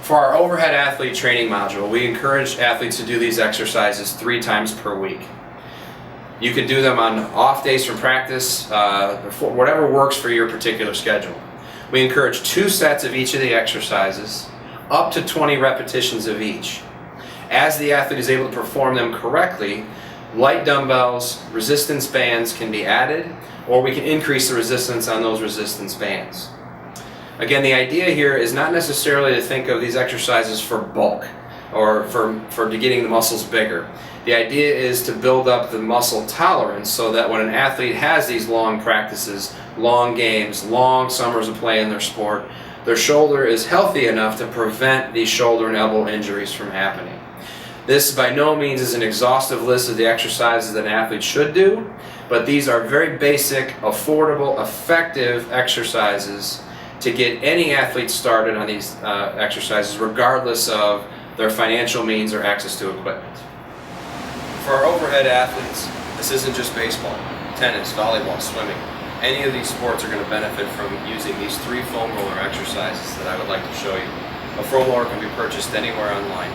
For our overhead athlete training module, we encourage athletes to do these exercises 3 times per week. You can do them on off days from practice, whatever works for your particular schedule. We encourage 2 sets of each of the exercises, up to 20 repetitions of each. As the athlete is able to perform them correctly, light dumbbells, resistance bands can be added, or we can increase the resistance on those resistance bands. Again, the idea here is not necessarily to think of these exercises for bulk or for getting the muscles bigger. The idea is to build up the muscle tolerance so that when an athlete has these long practices, long games, long summers of play in their sport, their shoulder is healthy enough to prevent these shoulder and elbow injuries from happening. This by no means is an exhaustive list of the exercises that an athlete should do, but these are very basic, affordable, effective exercises to get any athlete started on these exercises regardless of their financial means or access to equipment. For our overhead athletes, this isn't just baseball, tennis, volleyball, swimming. Any of these sports are going to benefit from using these 3 foam roller exercises that I would like to show you. A foam roller can be purchased anywhere online,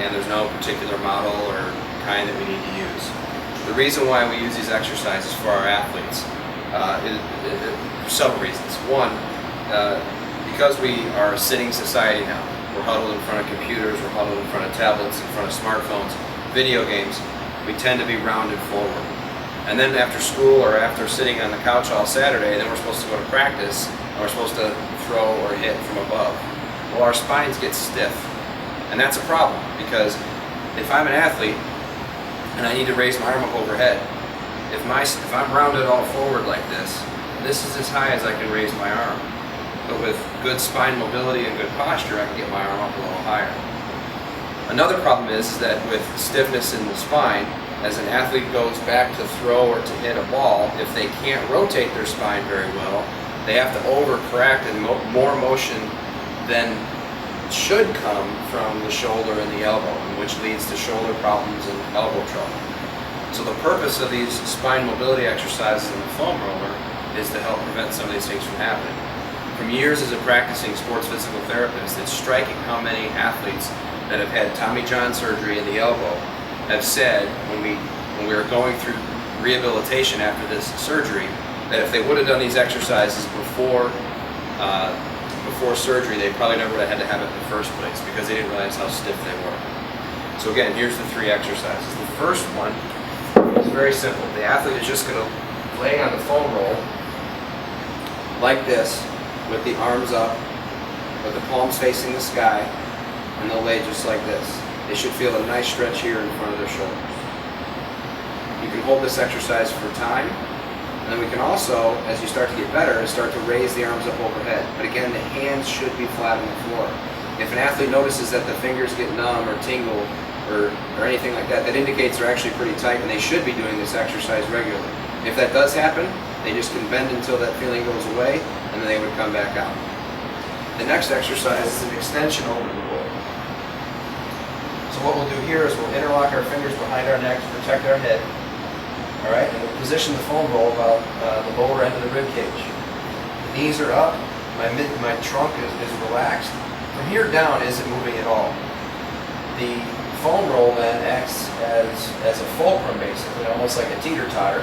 and there's no particular model or kind that we need to use. The reason why we use these exercises for our athletes is for several reasons. One, because we are a sitting society now. We're huddled in front of computers, we're huddled in front of tablets, in front of smartphones, video games. We tend to be rounded forward. And then after school or after sitting on the couch all Saturday, then we're supposed to go to practice and we're supposed to throw or hit from above. Well, our spines get stiff. And that's a problem because if I'm an athlete and I need to raise my arm up overhead, if I'm rounded all forward like this is as high as I can raise my arm. But with good spine mobility and good posture, I can get my arm up a little higher. Another problem is that with stiffness in the spine, as an athlete goes back to throw or to hit a ball, if they can't rotate their spine very well, they have to overcorrect and more motion than should come from the shoulder and the elbow, which leads to shoulder problems and elbow trouble. So the purpose of these spine mobility exercises in the foam roller is to help prevent some of these things from happening. From years as a practicing sports physical therapist, it's striking how many athletes that have had Tommy John surgery in the elbow have said when we were going through rehabilitation after this surgery that if they would have done these exercises before surgery, they probably never would have had to have it in the first place because they didn't realize how stiff they were. So again, here's the 3 exercises. The first one is very simple. The athlete is just going to lay on the foam roll like this with the arms up, with the palms facing the sky, and they'll lay just like this. They should feel a nice stretch here in front of their shoulders. You can hold this exercise for time, and then we can also, as you start to get better, start to raise the arms up overhead. But again, the hands should be flat on the floor. If an athlete notices that the fingers get numb or tingle or anything like that, that indicates they're actually pretty tight and they should be doing this exercise regularly. If that does happen, they just can bend until that feeling goes away, and then they would come back out. The next exercise is an extension over the roll. So what we'll do here is we'll interlock our fingers behind our neck to protect our head. All right, and we'll position the foam roll about the lower end of the rib cage. The knees are up, my trunk is relaxed. From here down isn't moving at all. The foam roll then acts as a fulcrum, basically, almost like a teeter-totter,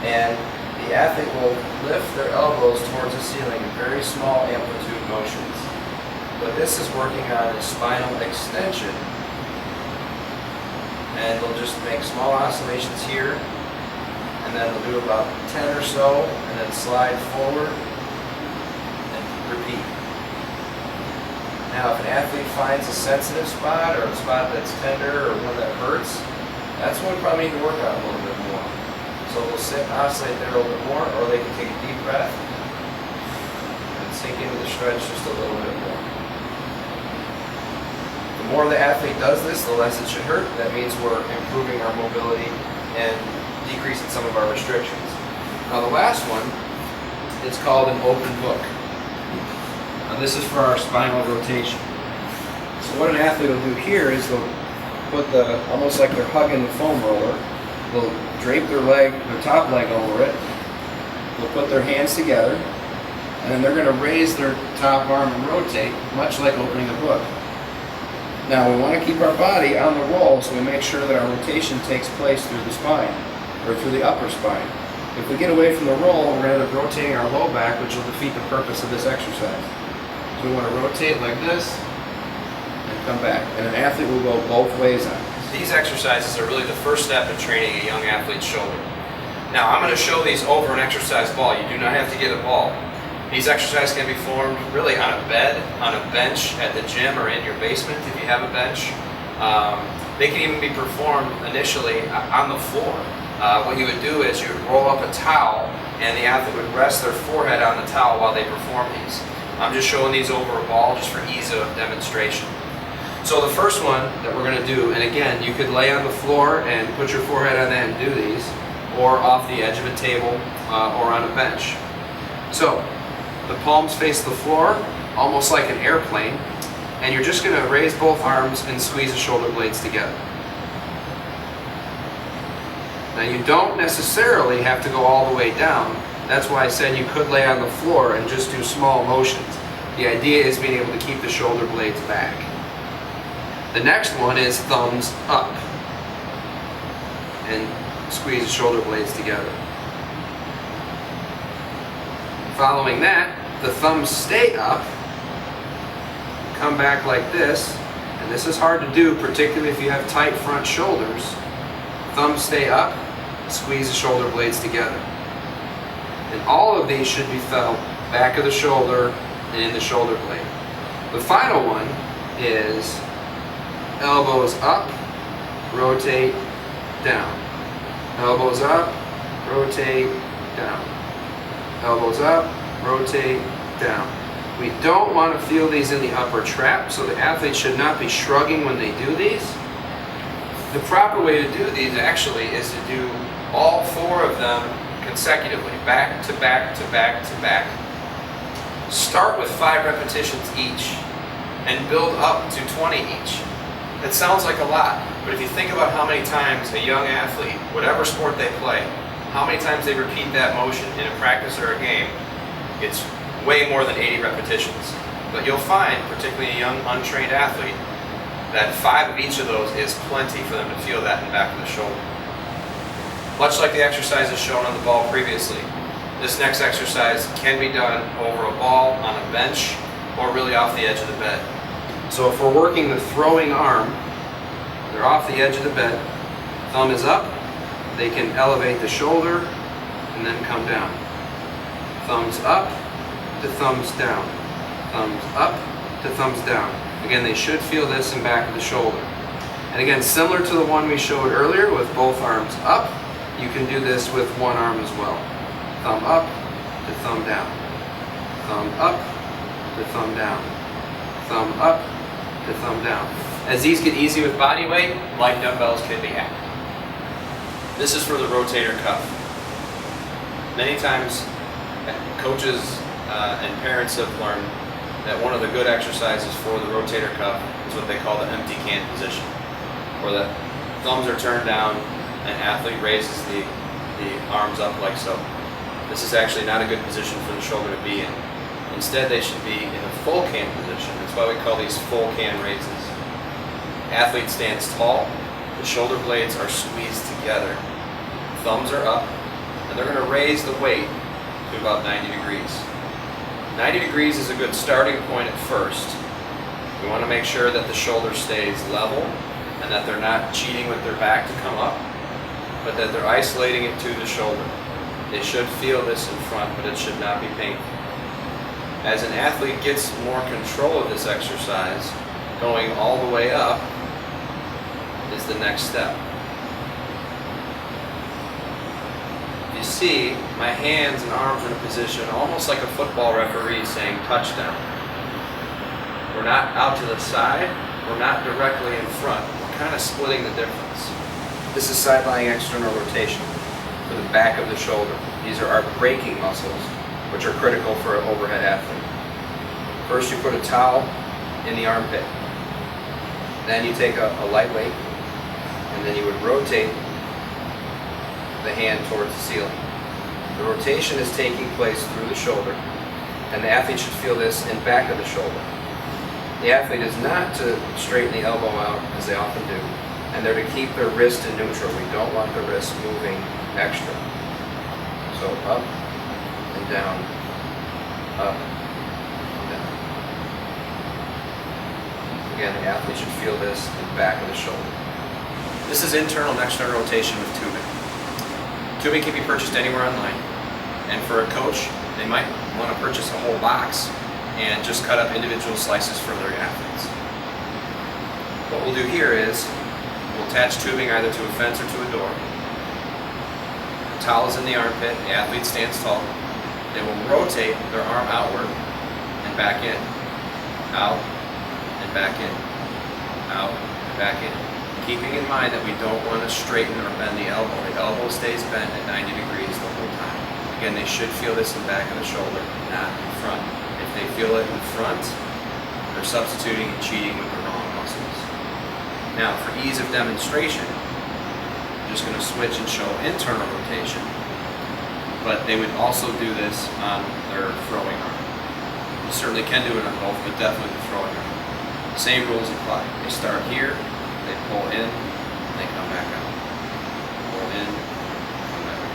and the athlete will lift their elbows towards the ceiling in very small amplitude motions. What this is working on is spinal extension, and they'll just make small oscillations here, and then they'll do about 10 or so, and then slide forward and repeat. Now, if an athlete finds a sensitive spot or a spot that's tender or one that hurts, that's when we probably need to work on a little bit more. So we'll sit and oscillate there a little bit more, or they can take a deep breath and sink into the stretch just a little bit more. The more the athlete does this, the less it should hurt. That means we're improving our mobility and decreasing some of our restrictions. Now the last one is called an open book. Now this is for our spinal rotation. So what an athlete will do here is they'll put almost like they're hugging the foam roller, they'll drape their top leg over it, they'll put their hands together, and then they're going to raise their top arm and rotate, much like opening a book. Now we want to keep our body on the roll, so we make sure that our rotation takes place through the spine, or through the upper spine. If we get away from the roll, we're going to end up rotating our low back, which will defeat the purpose of this exercise. So we want to rotate like this, and come back. And an athlete will go both ways on this. These exercises are really the first step in training a young athlete's shoulder. Now I'm going to show these over an exercise ball. You do not have to get a ball. These exercises can be formed really on a bed, on a bench at the gym, or in your basement if you have a bench. They can even be performed initially on the floor. What you would do is you would roll up a towel, and the athlete would rest their forehead on the towel while they perform these. I'm just showing these over a ball just for ease of demonstration. So the first one that we're going to do, and again, you could lay on the floor and put your forehead on that and do these, or off the edge of a table or on a bench. So the palms face the floor, almost like an airplane, and you're just going to raise both arms and squeeze the shoulder blades together. Now you don't necessarily have to go all the way down. That's why I said you could lay on the floor and just do small motions. The idea is being able to keep the shoulder blades back. The next one is thumbs up, and squeeze the shoulder blades together. Following that, the thumbs stay up, come back like this, and this is hard to do, particularly if you have tight front shoulders. Thumbs stay up, squeeze the shoulder blades together. And all of these should be felt back of the shoulder and in the shoulder blade. The final one is elbows up, rotate, down. Elbows up, rotate, down. Elbows up, rotate, down. We don't want to feel these in the upper trap, so the athlete should not be shrugging when they do these. The proper way to do these actually is to do all four of them consecutively, back to back to back to back. Start with 5 repetitions each and build up to 20 each. That sounds like a lot, but if you think about how many times a young athlete, whatever sport they play, how many times they repeat that motion in a practice or a game, it's way more than 80 repetitions. But you'll find, particularly a young untrained athlete, that 5 of each of those is plenty for them to feel that in the back of the shoulder. Much like the exercises shown on the ball previously, this next exercise can be done over a ball, on a bench, or really off the edge of the bed. So if we're working the throwing arm, they're off the edge of the bed, thumb is up, they can elevate the shoulder and then come down. Thumbs up to thumbs down. Thumbs up to thumbs down. Again, they should feel this in back of the shoulder. And again, similar to the one we showed earlier with both arms up, you can do this with one arm as well. Thumb up to thumb down. Thumb up to thumb down. Thumb up to thumb down. As these get easy with body weight, light dumbbells can be added. This is for the rotator cuff. Many times, coaches and parents have learned that one of the good exercises for the rotator cuff is what they call the empty can position, where the thumbs are turned down and athlete raises the arms up like so. This is actually not a good position for the shoulder to be in. Instead, they should be in a full can position. That's why we call these full can raises. Athlete stands tall, the shoulder blades are squeezed together, thumbs are up, and they're going to raise the weight to about 90 degrees. 90 degrees is a good starting point at first. We want to make sure that the shoulder stays level and that they're not cheating with their back to come up, but that they're isolating it to the shoulder. They should feel this in front, but it should not be painful. As an athlete gets more control of this exercise, going all the way up is the next step. You see, my hands and arms are in a position almost like a football referee saying touchdown. We're not out to the side, we're not directly in front. We're kind of splitting the difference. This is side-lying external rotation for the back of the shoulder. These are our braking muscles, which are critical for an overhead athlete. First you put a towel in the armpit. Then you take a light weight, and then you would rotate the hand towards the ceiling. The rotation is taking place through the shoulder. And the athlete should feel this in back of the shoulder. The athlete is not to straighten the elbow out, as they often do, and they're to keep their wrist in neutral. We don't want the wrist moving extra. So up and down, up and down. Again, the athlete should feel this in back of the shoulder. This is internal and external rotation with tubing. Tubing can be purchased anywhere online, and for a coach, they might want to purchase a whole box and just cut up individual slices for their athletes. What we'll do here is we'll attach tubing either to a fence or to a door. The towel is in the armpit, the athlete stands tall. They will rotate their arm outward and back in, out and back in, out and back in. Keeping in mind that we don't want to straighten or bend the elbow. The elbow stays bent at 90 degrees the whole time. Again, they should feel this in the back of the shoulder, not in front. If they feel it in front, they're substituting and cheating with the wrong muscles. Now, for ease of demonstration, I'm just going to switch and show internal rotation, but they would also do this on their throwing arm. You certainly can do it on both, but definitely the throwing arm. Same rules apply. They start here, they pull in, and they come back out. Pull in, come back out.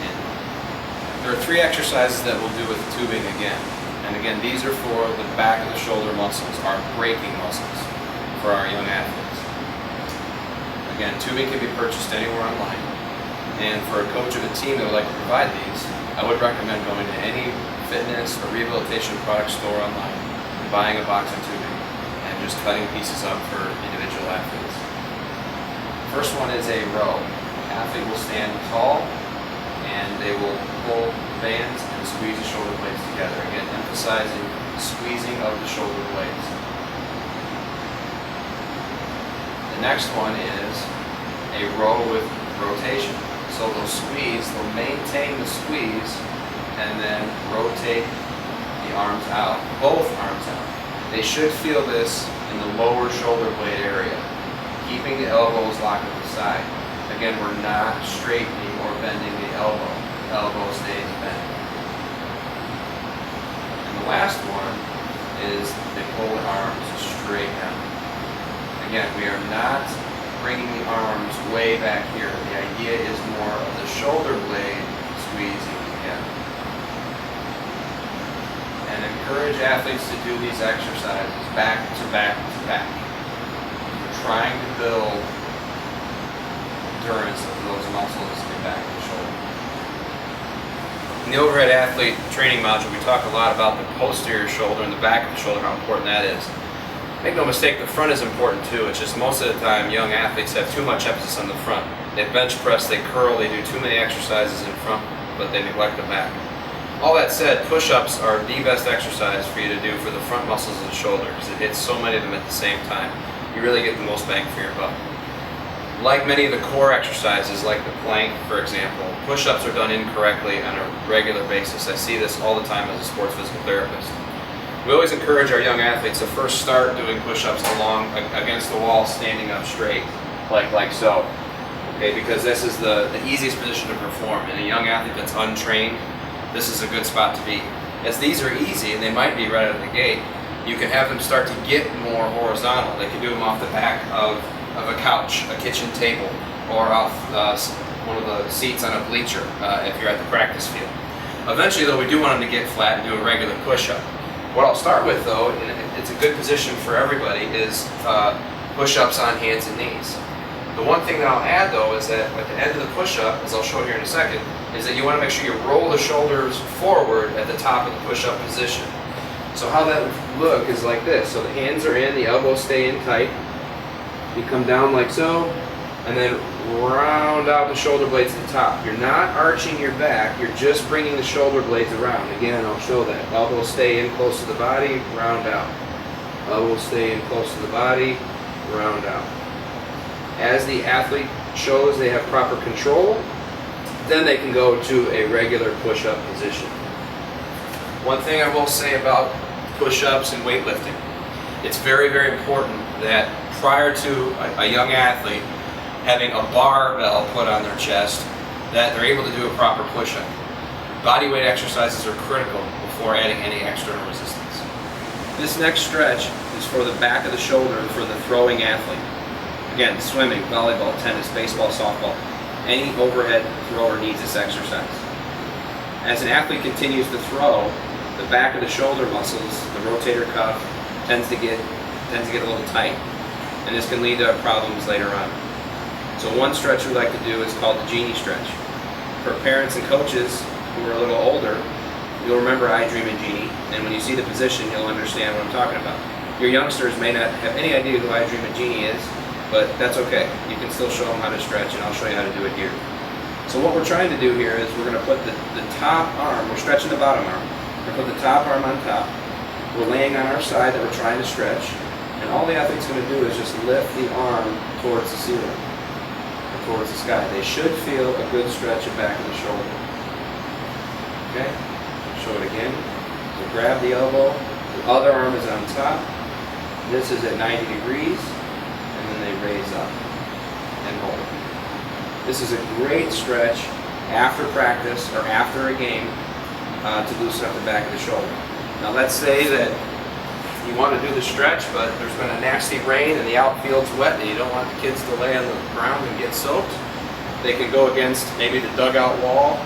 In. There are 3 exercises that we'll do with tubing again. And again, these are for the back of the shoulder muscles, our braking muscles for our young athletes. Again, tubing can be purchased anywhere online. And for a coach of a team that would like to provide these, I would recommend going to any fitness or rehabilitation product store online and buying a box of tubing and just cutting pieces up for individual athletes. First one is a row. The athlete will stand tall and they will pull bands and squeeze the shoulder blades together. Again, emphasizing squeezing of the shoulder blades. The next one is a row with rotation. So they'll squeeze, they'll maintain the squeeze, and then rotate the arms out, both arms out. They should feel this in the lower shoulder blade area, keeping the elbows locked at the side. Again, we're not straightening or bending the elbow. The elbow stays bent. And the last one is they pull the arms straight down. Again, we are not bringing the arms way back here. The idea is more of the shoulder blade squeezing together. And encourage athletes to do these exercises back to back to back. We're trying to build endurance of those muscles in the back of the shoulder. In the overhead athlete training module, we talk a lot about the posterior shoulder and the back of the shoulder, how important that is. Make no mistake, the front is important too. It's just most of the time young athletes have too much emphasis on the front. They bench press, they curl, they do too many exercises in front, but they neglect the back. All that said, push-ups are the best exercise for you to do for the front muscles of the shoulder because it hits so many of them at the same time. You really get the most bang for your buck. Like many of the core exercises, like the plank, for example, push-ups are done incorrectly on a regular basis. I see this all the time as a sports physical therapist. We always encourage our young athletes to first start doing push-ups along against the wall, standing up straight, like so. Okay, because this is the easiest position to perform. In a young athlete that's untrained, this is a good spot to be. As these are easy, and they might be right out of the gate, you can have them start to get more horizontal. They can do them off the back of a couch, a kitchen table, or off one of the seats on a bleacher if you're at the practice field. Eventually, though, we do want them to get flat and do a regular push-up. What I'll start with, though, and it's a good position for everybody, is push-ups on hands and knees. The one thing that I'll add, though, is that at the end of the push-up, as I'll show here in a second, is that you want to make sure you roll the shoulders forward at the top of the push-up position. So how that would look is like this. So the hands are in, the elbows stay in tight. You come down like so, and then round out the shoulder blades to the top. You're not arching your back, you're just bringing the shoulder blades around. Again, I'll show that. Elbows stay in close to the body, round out. Elbows stay in close to the body, round out. As the athlete shows they have proper control, then they can go to a regular push-up position. One thing I will say about push-ups and weightlifting, it's very, very important that prior to a young athlete having a barbell put on their chest, that they're able to do a proper push-up. Body weight exercises are critical before adding any external resistance. This next stretch is for the back of the shoulder for the throwing athlete. Again, swimming, volleyball, tennis, baseball, softball, any overhead thrower needs this exercise. As an athlete continues to throw, the back of the shoulder muscles, the rotator cuff, tends to get a little tight, and this can lead to problems later on. So one stretch we like to do is called the genie stretch. For parents and coaches who are a little older, you'll remember I Dream a Genie, and when you see the position, you'll understand what I'm talking about. Your youngsters may not have any idea who I Dream a Genie is, but that's okay. You can still show them how to stretch, and I'll show you how to do it here. So what we're trying to do here is we're going to put the top arm, we're stretching the bottom arm, we're going to put the top arm on top, we're laying on our side that we're trying to stretch, and all the athlete's going to do is just lift the arm towards the ceiling, or towards the sky. They should feel a good stretch at back of the shoulder. Okay? Show it again. So grab the elbow, the other arm is on top, this is at 90 degrees, and then they raise up and hold. This is a great stretch after practice or after a game to loosen up the back of the shoulder. Now let's say that you want to do the stretch, but there's been a nasty rain and the outfield's wet and you don't want the kids to lay on the ground and get soaked. They can go against maybe the dugout wall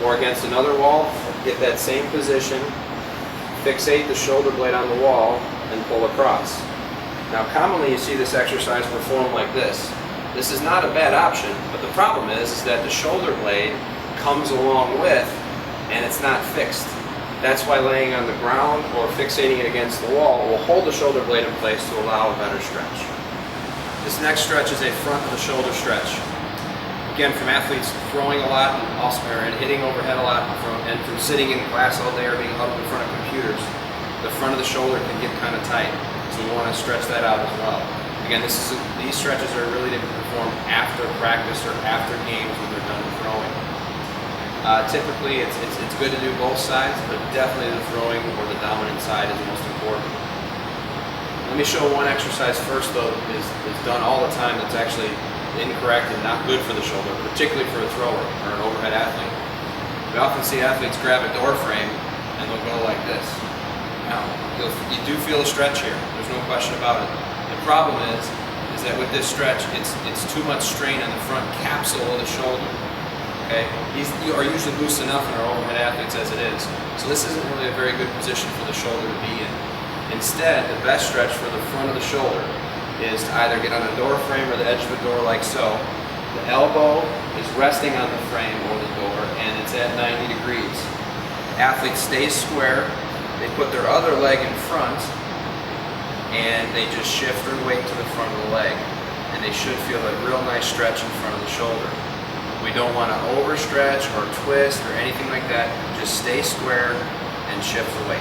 or against another wall, get that same position, fixate the shoulder blade on the wall, and pull across. Now commonly you see this exercise performed like this. This is not a bad option, but the problem is that the shoulder blade comes along with and it's not fixed. That's why laying on the ground or fixating it against the wall will hold the shoulder blade in place to allow a better stretch. This next stretch is a front of the shoulder stretch. Again, from athletes throwing a lot and hitting overhead a lot, and from sitting in class all day or being huddled in front of computers, the front of the shoulder can get kind of tight. So you want to stretch that out as well. Again, these stretches are really to be performed after practice or after games when they're done throwing. Typically, it's good to do both sides, but definitely the throwing or the dominant side is most important. Let me show one exercise first, though, that is done all the time that's actually incorrect and not good for the shoulder, particularly for a thrower or an overhead athlete. We often see athletes grab a door frame and they'll go like this. Now, you do feel a stretch here. There's no question about it. The problem is that with this stretch, it's too much strain on the front capsule of the shoulder. Okay, you are usually loose enough in our overhead athletes as it is, so this isn't really a very good position for the shoulder to be in. Instead, the best stretch for the front of the shoulder is to either get on a door frame or the edge of the door like so. The elbow is resting on the frame or the door, and it's at 90 degrees. The athlete stays square. They put their other leg in front, and they just shift their weight to the front of the leg, and they should feel a real nice stretch in front of the shoulder. We don't want to overstretch or twist or anything like that. Just stay square and shift the weight.